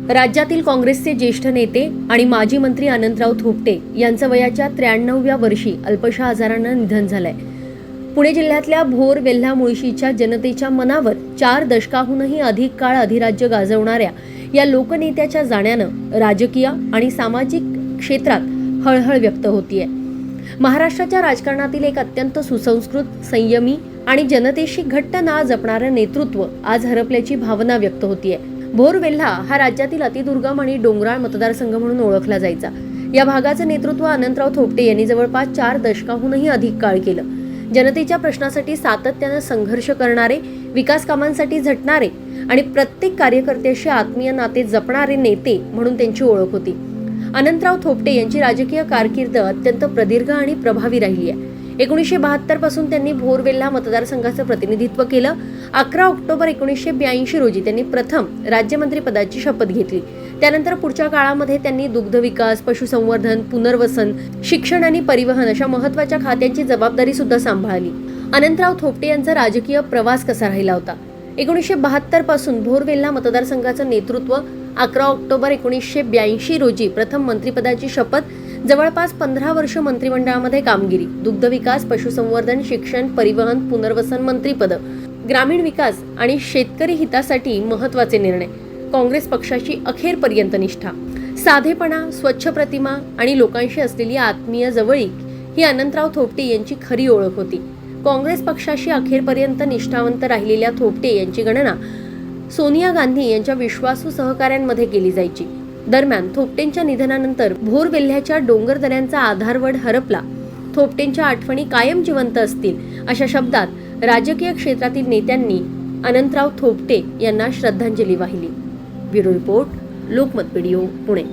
राज्यातील काँग्रेसचे ज्येष्ठ नेते आणि माजी मंत्री अनंतराव थोपटे यांचं वयाच्या 93व्या वर्षी अल्पशा आजारानं निधन झालंय। पुणे जिल्ह्यातल्या भोर वेल्हा मुळशीच्या जनतेच्या मनावर 4 दशकाहूनही अधिक काळ अधिराज्य गाजवणाऱ्या या लोकनेत्याच्या जाण्यानं राजकीय आणि सामाजिक क्षेत्रात हळहळ व्यक्त होतीये। महाराष्ट्राच्या राजकारणातील एक अत्यंत सुसंस्कृत, संयमी आणि जनतेशी घट्ट नाळ जपणारं नेतृत्व आज हरपल्याची भावना व्यक्त होतीये। भोर वेल्हा हा राज्यातील अतिदुर्गम आणि डोंगराळ मतदारसंघ म्हणून ओळखला जायचा। या भागाचं नेतृत्व अनंतराव थोपटे यांनी जवळपास 4 दशकाहूनही अधिक काळ केलं। जनतेच्या प्रश्नासाठी सातत्यानं संघर्ष करणारे, विकास कामांसाठी झटणारे आणि प्रत्येक कार्यकर्त्याशी आत्मीय नाते जपणारे नेते म्हणून त्यांची ओळख होती। अनंतराव थोपटे यांची राजकीय कारकीर्द अत्यंत प्रदीर्घ आणि प्रभावी राहिली आहे। 1972 पासून त्यांनी भोर वेल्हा मतदारसंघाचं प्रतिनिधित्व केलं। 11 ऑक्टोबर 1982 रोजी त्यांनी प्रथम राज्यमंत्री पदाची शपथ घेतली। त्यानंतर पुढच्या काळामध्ये त्यांनी दुग्ध विकास, पशुसंवर्धन, पुनर्वसन, शिक्षण आणि परिवहन अशा महत्त्वाच्या खात्यांची जबाबदारी सुद्धा सांभाळली। अनंतराव थोपटे यांचा राजकीय प्रवास कसा राहिला होता? 1972 पासून भोर वेल्हा मतदारसंघाचं नेतृत्व, 11 ऑक्टोबर 1982 रोजी प्रथम मंत्रिपदाची शपथ, जवळपास 15 वर्ष मंत्रिमंडळामध्ये कामगिरी, दुग्ध विकास, पशुसंवर्धन, शिक्षण, परिवहन, पुनर्वसन मंत्रिपद, ग्रामीण विकास आणि शेतकरी हितासाठी महत्त्वाचे निर्णय, काँग्रेस पक्षाची अखेरपर्यंत निष्ठा, साधेपणा, स्वच्छ प्रतिमा आणि लोकांशी असलेली आत्मीय जवळीक ही अनंतराव थोपटे यांची खरी ओळख होती। काँग्रेस पक्षाशी अखेरपर्यंत निष्ठावंत राहिलेल्या थोपटे यांची गणना सोनिया गांधी यांच्या विश्वासू सहकाऱ्यांमध्ये केली जायची। दरम्यान थोपटेंच्या निधनानंतर भोर वेल्ह्याच्या डोंगरदऱ्यांचा आधारवड हरपला। थोपटेंच्या आठवणी कायम जिवंत असतील अशा शब्दात राजकीय क्षेत्रातील नेत्यांनी अनंतराव थोपटे यांना श्रद्धांजली वाहिली। Bureau report, Lokmat video, Pune.